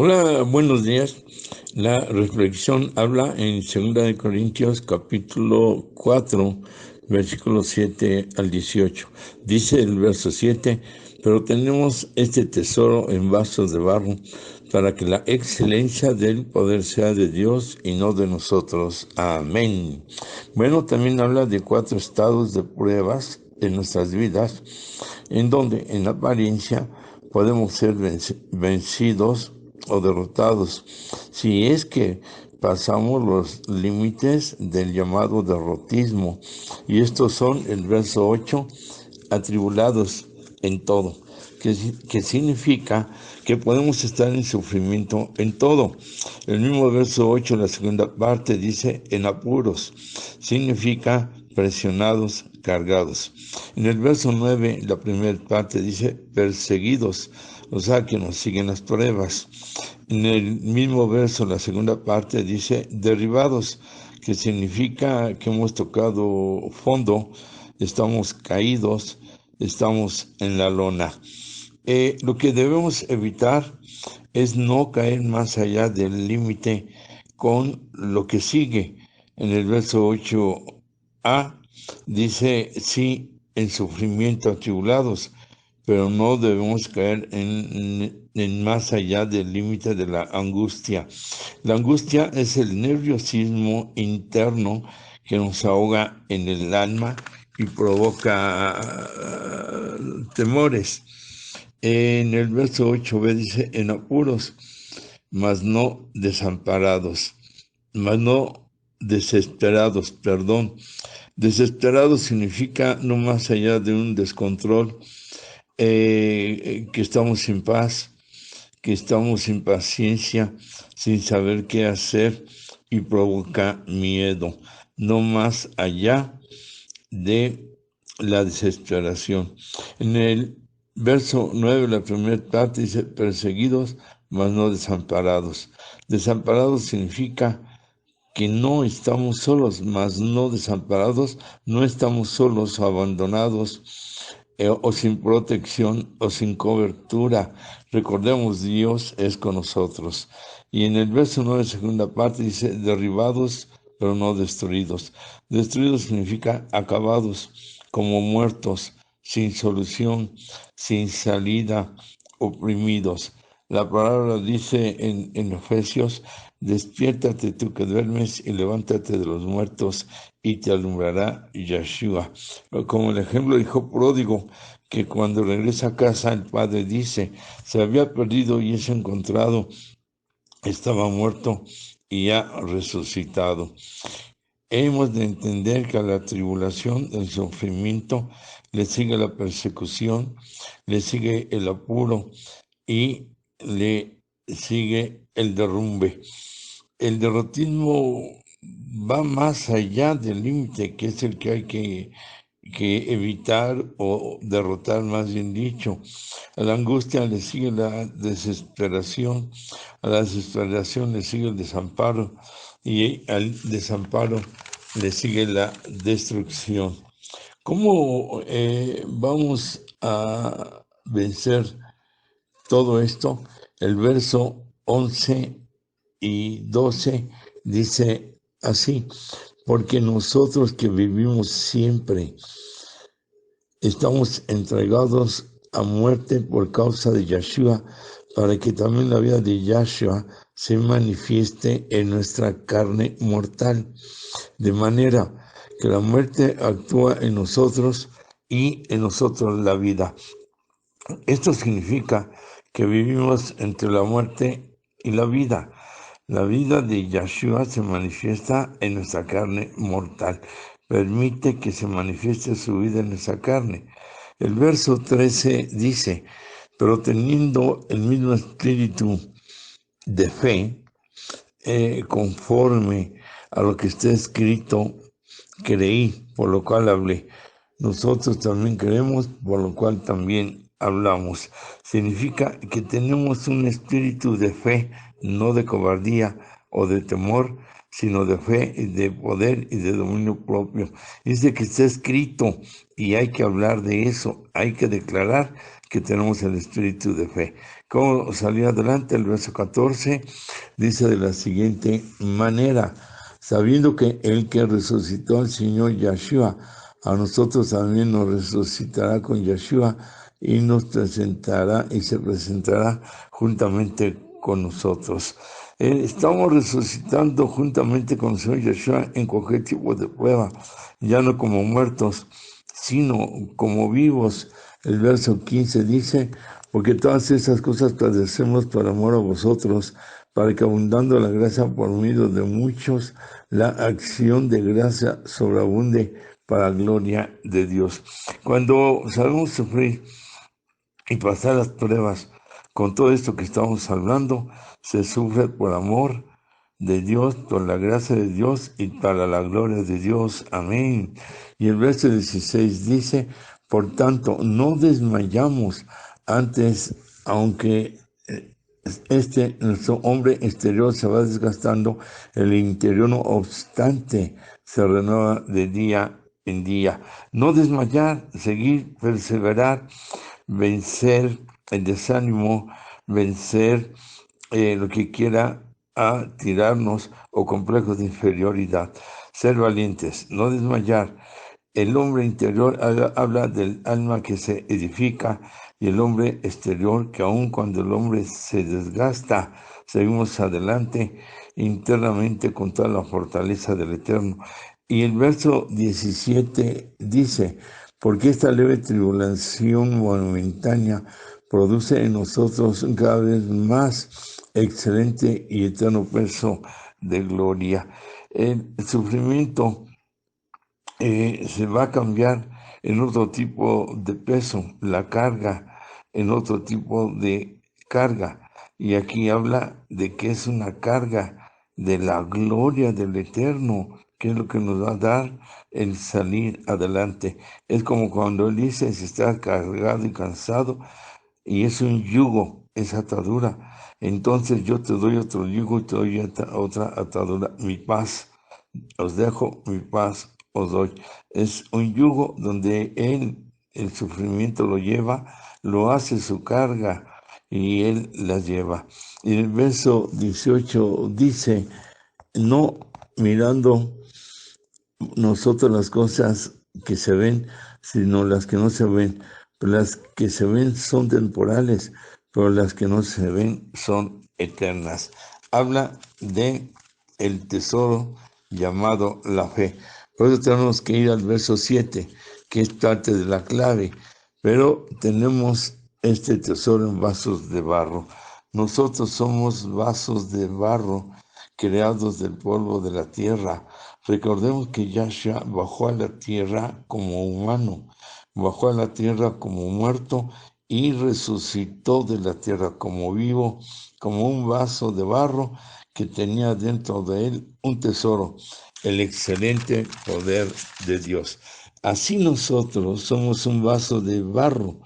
Hola, buenos días. La reflexión habla en 2 Corintios capítulo 4, versículos 7 al 18. Dice el verso 7, pero tenemos este tesoro en vasos de barro, para que la excelencia del poder sea de Dios y no de nosotros. Amén. Bueno, también habla de 4 estados de pruebas en nuestras vidas, en donde en apariencia podemos ser vencidos o derrotados, si es que pasamos los límites del llamado derrotismo. Y estos son el verso 8, atribulados en todo, que significa que podemos estar en sufrimiento en todo. El mismo verso 8, la segunda parte, dice en apuros, significa presionados, cargados. En el verso 9, la primera parte dice perseguidos, o sea que nos siguen las pruebas. En el mismo verso, la segunda parte dice derribados, que significa que hemos tocado fondo, estamos caídos, estamos en la lona. Lo que debemos evitar es no caer más allá del límite con lo que sigue. En el verso 8a dice, sí, en sufrimiento atribulados, pero no debemos caer en más allá del límite de la angustia. La angustia es el nerviosismo interno que nos ahoga en el alma y provoca temores. En el verso 8b dice, en apuros, mas no desamparados, mas no desesperados, perdón. Desesperados significa no más allá de un descontrol, que estamos sin paz, que estamos sin paciencia, sin saber qué hacer y provoca miedo, no más allá de la desesperación. En el verso 9, la primera parte dice, perseguidos, mas no desamparados. Desamparados significa que no estamos solos, mas no desamparados, no estamos solos o abandonados, o sin protección o sin cobertura. Recordemos, Dios es con nosotros. Y en el verso 9, segunda parte, dice, derribados, pero no destruidos. Destruidos significa acabados, como muertos, sin solución, sin salida, oprimidos. La palabra dice en Efesios, despiértate tú que duermes y levántate de los muertos y te alumbrará Yeshua. Como el ejemplo del hijo pródigo, que cuando regresa a casa el padre dice, se había perdido y es encontrado, estaba muerto y ha resucitado. Hemos de entender que a la tribulación, el sufrimiento, le sigue la persecución, le sigue el apuro y le sigue el derrumbe. El derrotismo va más allá del límite, que es el que hay que evitar o derrotar, más bien dicho. A la angustia le sigue la desesperación, a la desesperación le sigue el desamparo y al desamparo le sigue la destrucción. ¿Cómo vamos a vencer todo esto? El verso 11 y 12 dice así, porque nosotros que vivimos siempre estamos entregados a muerte por causa de Yeshua, para que también la vida de Yeshua se manifieste en nuestra carne mortal, de manera que la muerte actúa en nosotros y en nosotros la vida. Esto significa que vivimos entre la muerte y la vida. La vida de Yeshua se manifiesta en nuestra carne mortal. Permite que se manifieste su vida en nuestra carne. El verso 13 dice, pero teniendo el mismo espíritu de fe, conforme a lo que está escrito, creí, por lo cual hablé. Nosotros también creemos, por lo cual también hablamos. Significa que tenemos un espíritu de fe, no de cobardía, o de temor, sino de fe y de poder y de dominio propio. Dice que está escrito y hay que hablar de eso, hay que declarar que tenemos el espíritu de fe. ¿Cómo salir adelante? El verso 14 dice de la siguiente manera: sabiendo que el que resucitó al Señor Yeshua, a nosotros también nos resucitará con Yeshua y nos presentará y se presentará juntamente con nosotros. Estamos resucitando juntamente con el Señor Yeshua en cualquier tipo de prueba, ya no como muertos, sino como vivos. El verso 15 dice: porque todas esas cosas padecemos por amor a vosotros, para que abundando la gracia por medio de muchos, la acción de gracia sobreabunde para gloria de Dios. Cuando sabemos sufrir y pasar las pruebas con todo esto que estamos hablando, se sufre por amor de Dios, por la gracia de Dios y para la gloria de Dios. Amén. Y el verso 16 dice: por tanto, no desmayamos antes, aunque nuestro hombre exterior se va desgastando, el interior no obstante se renueva de día en día. No desmayar, seguir, perseverar, vencer el desánimo, vencer lo que quiera a tirarnos o complejos de inferioridad. Ser valientes, no desmayar. El hombre interior habla del alma que se edifica y el hombre exterior que aun cuando el hombre se desgasta, seguimos adelante internamente con toda la fortaleza del Eterno. Y el verso 17 dice: porque esta leve tribulación momentánea produce en nosotros cada vez más excelente y eterno peso de gloria. El sufrimiento se va a cambiar en otro tipo de peso, la carga en otro tipo de carga. Y aquí habla de que es una carga de la gloria del Eterno, que es lo que nos va a dar el salir adelante. Es como cuando él dice: si está cargado y cansado, y es un yugo, es atadura, entonces yo te doy otro yugo y te doy otra atadura, mi paz. Os dejo, mi paz os doy. Es un yugo donde él, el sufrimiento lo lleva, lo hace su carga y él la lleva. Y el verso 18 dice: no mirando nosotros las cosas que se ven, sino las que no se ven. Pero las que se ven son temporales, pero las que no se ven son eternas. Habla de el tesoro llamado la fe. Por eso tenemos que ir al verso 7, que es parte de la clave. Pero tenemos este tesoro en vasos de barro. Nosotros somos vasos de barro creados del polvo de la tierra. Recordemos que Yahshua bajó a la tierra como humano, bajó a la tierra como muerto y resucitó de la tierra como vivo, como un vaso de barro que tenía dentro de él un tesoro, el excelente poder de Dios. Así nosotros somos un vaso de barro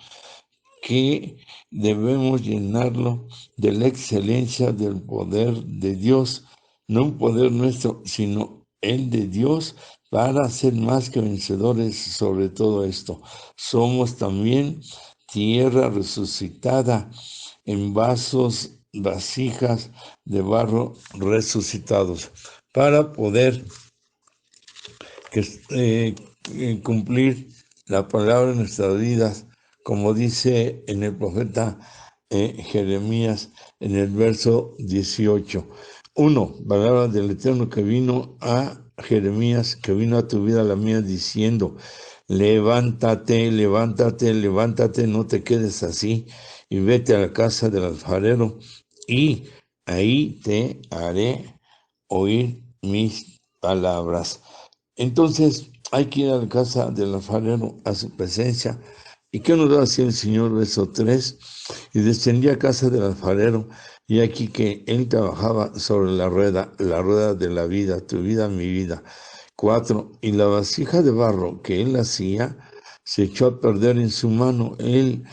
que debemos llenarlo de la excelencia del poder de Dios, no un poder nuestro, sino el de Dios, para ser más que vencedores sobre todo esto. Somos también tierra resucitada en vasos, vasijas de barro resucitados, para poder cumplir la palabra en nuestras vidas, como dice en el profeta Jeremías en el verso 18. Palabra del Eterno que vino a Jeremías, que vino a tu vida, a la mía, diciendo: levántate, levántate, levántate, no te quedes así, y vete a la casa del alfarero, y ahí te haré oír mis palabras. Entonces hay que ir a la casa del alfarero, a su presencia. ¿Y qué nos va a decir el Señor? Verso 3: y descendí a casa del alfarero, y aquí que él trabajaba sobre la rueda de la vida, tu vida, mi vida. 4: y la vasija de barro que él hacía se echó a perder en su mano. Él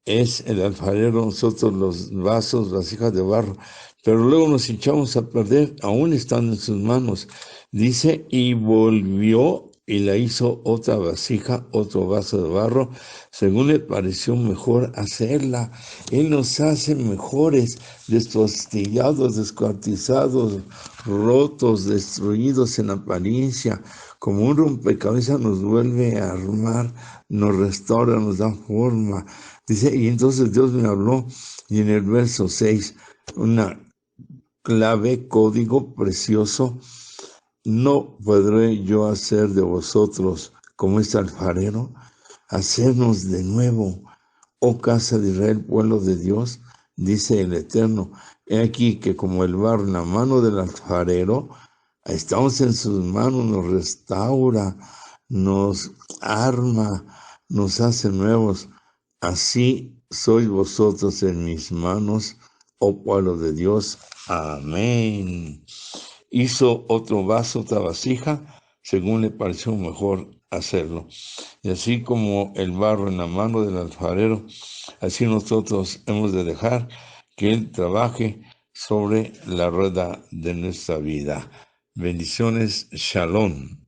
es el alfarero, nosotros los vasos, vasijas de barro, pero luego nos echamos a perder, aún estando en sus manos. Dice, y volvió y la hizo otra vasija, otro vaso de barro, según le pareció mejor hacerla. Él nos hace mejores, despostillados, descuartizados, rotos, destruidos en apariencia, como un rompecabezas nos vuelve a armar, nos restaura, nos da forma. Dice, y entonces Dios me habló, y en el verso 6, una clave, código precioso: ¿no podré yo hacer de vosotros como este alfarero? Hacernos de nuevo, oh casa de Israel, pueblo de Dios, dice el Eterno. He aquí que como el barro en la mano del alfarero, estamos en sus manos, nos restaura, nos arma, nos hace nuevos. Así sois vosotros en mis manos, oh pueblo de Dios. Amén. Hizo otro vaso, otra vasija, según le pareció mejor hacerlo. Y así como el barro en la mano del alfarero, así nosotros hemos de dejar que Él trabaje sobre la rueda de nuestra vida. Bendiciones, shalom.